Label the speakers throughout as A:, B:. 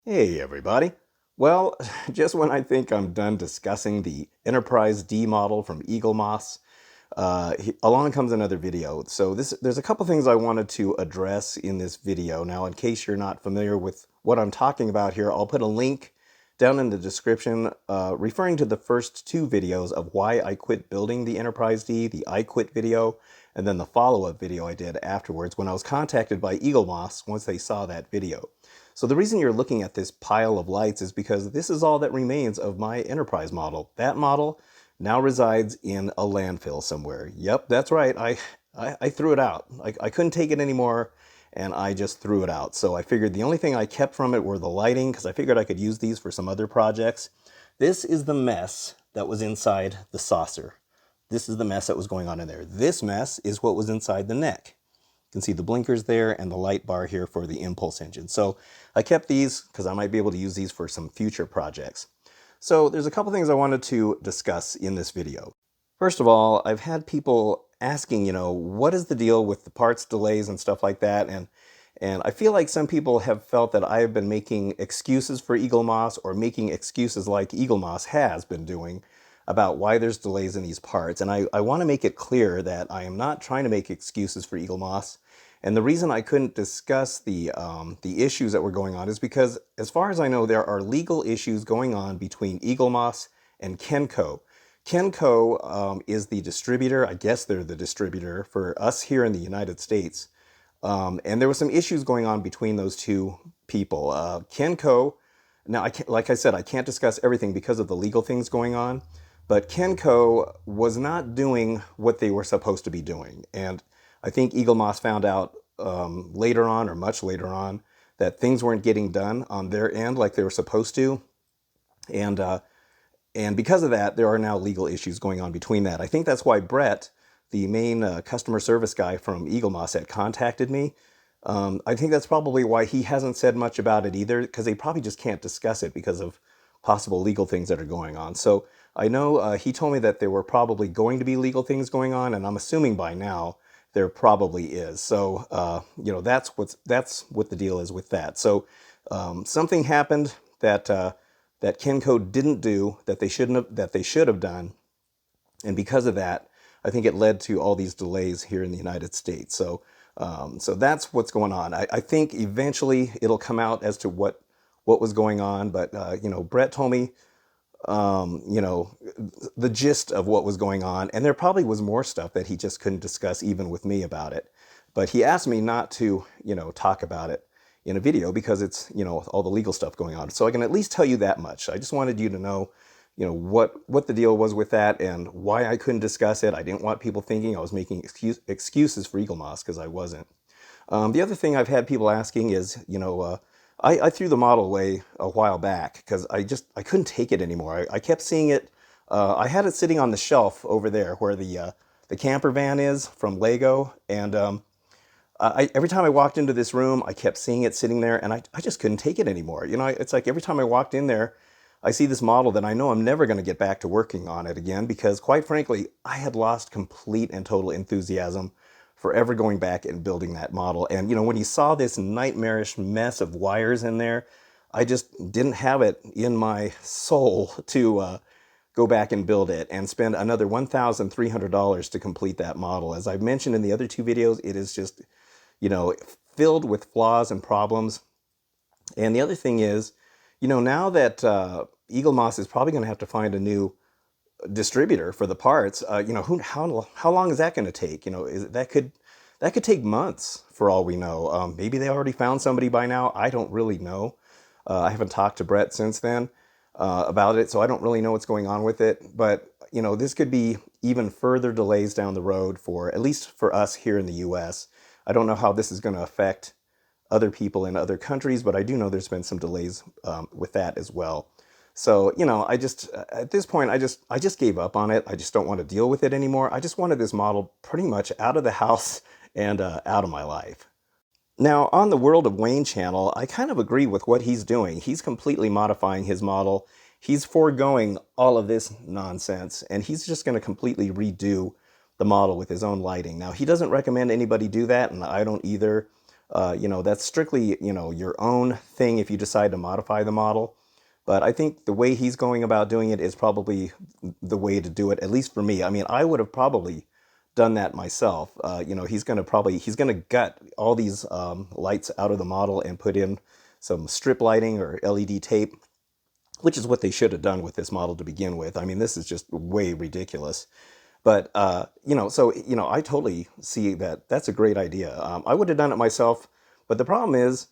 A: Hey everybody. Well, just when I think I'm done discussing the Enterprise D model from Eaglemoss, along comes another video. So there's a couple things I wanted to address in this video. Now, in case you're not familiar with what I'm talking about here, I'll put a link down in the description referring to the first two videos of why I quit building the Enterprise D, the I quit video, and then the follow-up video I did afterwards when I was contacted by Eaglemoss once they saw that video. So the reason you're looking at this pile of lights is because this is all that remains of my Enterprise model. That model now resides in a landfill somewhere. Yep, that's right. I threw it out. I couldn't take it anymore, and I just threw it out. So I figured the only thing I kept from it were the lighting, because I figured I could use these for some other projects. This is the mess that was inside the saucer. This is the mess that was going on in there. This mess is what was inside the neck. You can see the blinkers there and the light bar here for the impulse engine. So I kept these because I might be able to use these for some future projects. So there's a couple things I wanted to discuss in this video. First of all, I've had people asking, what is the deal with the parts delays and stuff like that? And I feel like some people have felt that I have been making excuses for Eaglemoss, or making excuses like Eaglemoss has been doing about why there's delays in these parts. And I want to make it clear that I am not trying to make excuses for Eaglemoss. And the reason I couldn't discuss the issues that were going on is because, as far as I know, there are legal issues going on between Eaglemoss and Kenco. Kenco is the distributor. I guess they're the distributor for us here in the United States. And there were some issues going on between those two people. Kenco, now, like I said, I can't discuss everything because of the legal things going on, but Kenco was not doing what they were supposed to be doing. And I think Eaglemoss found out later on, or much later on, that things weren't getting done on their end like they were supposed to. And because of that, there are now legal issues going on between that. I think that's why Brett, the main customer service guy from Eaglemoss, had contacted me. I think that's probably why he hasn't said much about it either, because they probably just can't discuss it because of possible legal things that are going on. So I know he told me that there were probably going to be legal things going on, and I'm assuming by now there probably is. So that's what the deal is with that. So something happened that that Kenco didn't do, that they should have done, and because of that, I think it led to all these delays here in the United States. So so that's what's going on. I think eventually it'll come out as to what was going on, but Brett told me the gist of what was going on, and there probably was more stuff that he just couldn't discuss even with me about it. But he asked me not to, talk about it in a video because it's, all the legal stuff going on. So I can at least tell you that much. I just wanted you to know, what the deal was with that and why I couldn't discuss it. I didn't want people thinking I was making excuses for Eaglemoss, because I wasn't. The other thing I've had people asking is, I threw the model away a while back because I couldn't take it anymore. I kept seeing it. I had it sitting on the shelf over there where the camper van is from Lego, and every time I walked into this room, I kept seeing it sitting there, and I just couldn't take it anymore. It's like every time I walked in there, I see this model that I know I'm never going to get back to working on it again, because quite frankly, I had lost complete and total enthusiasm for ever going back and building that model. And when you saw this nightmarish mess of wires in there, I just didn't have it in my soul to go back and build it and spend another $1,300 to complete that model. As I've mentioned in the other two videos, it is just, filled with flaws and problems. And the other thing is, now that Eaglemoss is probably going to have to find a new distributor for the parts, how long is that going to take? That could take months for all we know. Maybe they already found somebody by now. I don't really know. I haven't talked to Brett since then about it, so I don't really know what's going on with it. But this could be even further delays down the road, for at least for us here in the U.S. I don't know how this is going to affect other people in other countries, but I do know there's been some delays with that as well. So, I just, at this point, I just gave up on it. I just don't want to deal with it anymore. I just wanted this model pretty much out of the house and out of my life. Now, on the World of Wayne channel, I kind of agree with what he's doing. He's completely modifying his model. He's foregoing all of this nonsense, and he's just going to completely redo the model with his own lighting. Now, he doesn't recommend anybody do that, and I don't either. That's strictly, your own thing if you decide to modify the model. But I think the way he's going about doing it is probably the way to do it, at least for me. I mean, I would have probably done that myself. He's gonna gut all these lights out of the model and put in some strip lighting or LED tape, which is what they should have done with this model to begin with. I mean, this is just way ridiculous. But I totally see that. That's a great idea. I would have done it myself, but the problem is,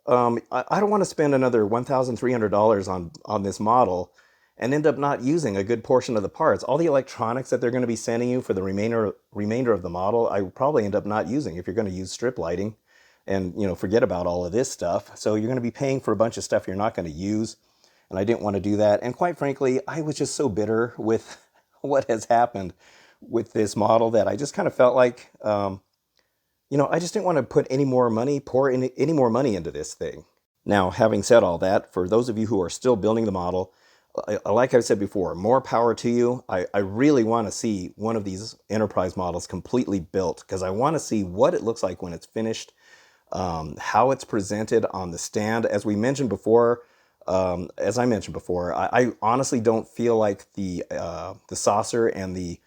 A: I don't want to spend another $1,300 on this model and end up not using a good portion of the parts. All the electronics that they're going to be sending you for the remainder of the model, I would probably end up not using if you're going to use strip lighting, and forget about all of this stuff. So you're going to be paying for a bunch of stuff you're not going to use, and I didn't want to do that. And quite frankly, I was just so bitter with what has happened with this model that I just kind of felt like, I just didn't want to put any more money, pour in any more money into this thing. Now, having said all that, for those of you who are still building the model, like I said before, more power to you. I really want to see one of these Enterprise models completely built, because I want to see what it looks like when it's finished, how it's presented on the stand. As I mentioned before, I honestly don't feel like the saucer and the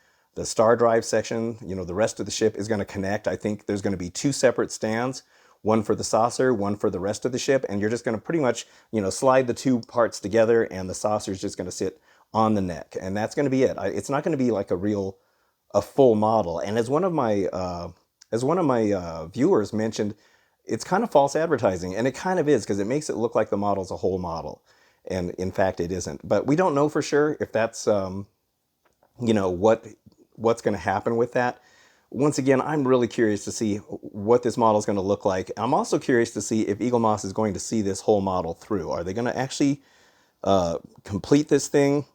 A: star drive section, the rest of the ship is going to connect. I think there's going to be two separate stands, one for the saucer, one for the rest of the ship, and you're just going to pretty much, slide the two parts together, and the saucer is just going to sit on the neck, and that's going to be it. It's not going to be like a full model. And as one of my viewers mentioned, it's kind of false advertising, and it kind of is, because it makes it look like the model's a whole model, and in fact it isn't. But we don't know for sure if that's what's going to happen with that. Once again, I'm really curious to see what this model is going to look like. I'm also curious to see if Eaglemoss is going to see this whole model through. Are they going to actually complete this thing?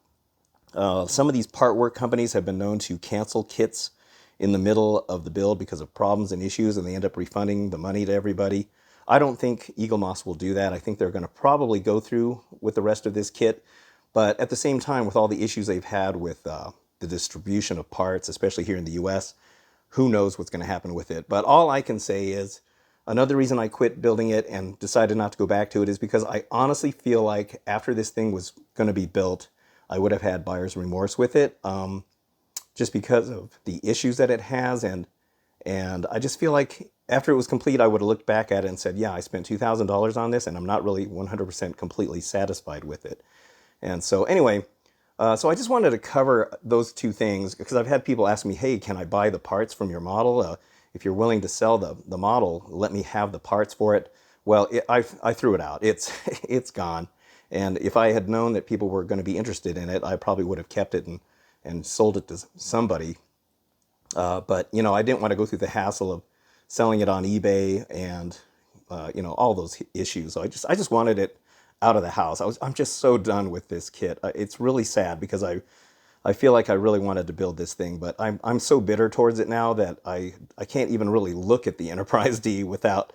A: Some of these part work companies have been known to cancel kits in the middle of the build because of problems and issues, and they end up refunding the money to everybody. I don't think Eaglemoss will do that. I think they're going to probably go through with the rest of this kit. But at the same time, with all the issues they've had with the distribution of parts, especially here in the US, who knows what's going to happen with it. But all I can say is, another reason I quit building it and decided not to go back to it is because I honestly feel like after this thing was going to be built, I would have had buyer's remorse with it, just because of the issues that it has. And I just feel like after it was complete, I would have looked back at it and said, yeah, I spent $2,000 on this, and I'm not really 100% completely satisfied with it. And so anyway, so I just wanted to cover those two things, because I've had people ask me, hey, can I buy the parts from your model? If you're willing to sell the model, let me have the parts for it. Well, I threw it out. It's gone. And if I had known that people were going to be interested in it, I probably would have kept it and sold it to somebody. But, I didn't want to go through the hassle of selling it on eBay and, all those issues. So I just wanted it out of the house. I'm just so done with this kit. It's really sad, because I feel like I really wanted to build this thing, but I'm so bitter towards it now that I can't even really look at the Enterprise D without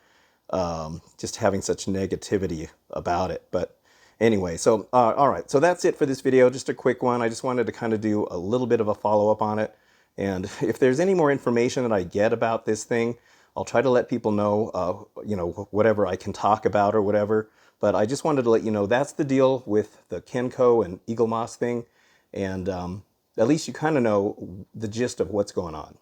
A: just having such negativity about it. But anyway, so all right, so that's it for this video. Just a quick one. I just wanted to kind of do a little bit of a follow-up on it. And if there's any more information that I get about this thing, I'll try to let people know, whatever I can talk about or whatever. But I just wanted to let you know that's the deal with the Kenco and Eaglemoss thing. And at least you kind of know the gist of what's going on.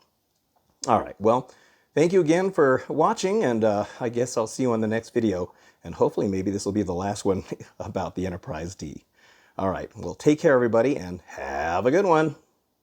A: All right, well, thank you again for watching, and I guess I'll see you on the next video. And hopefully maybe this will be the last one about the Enterprise D. All right, well, take care, everybody, and have a good one.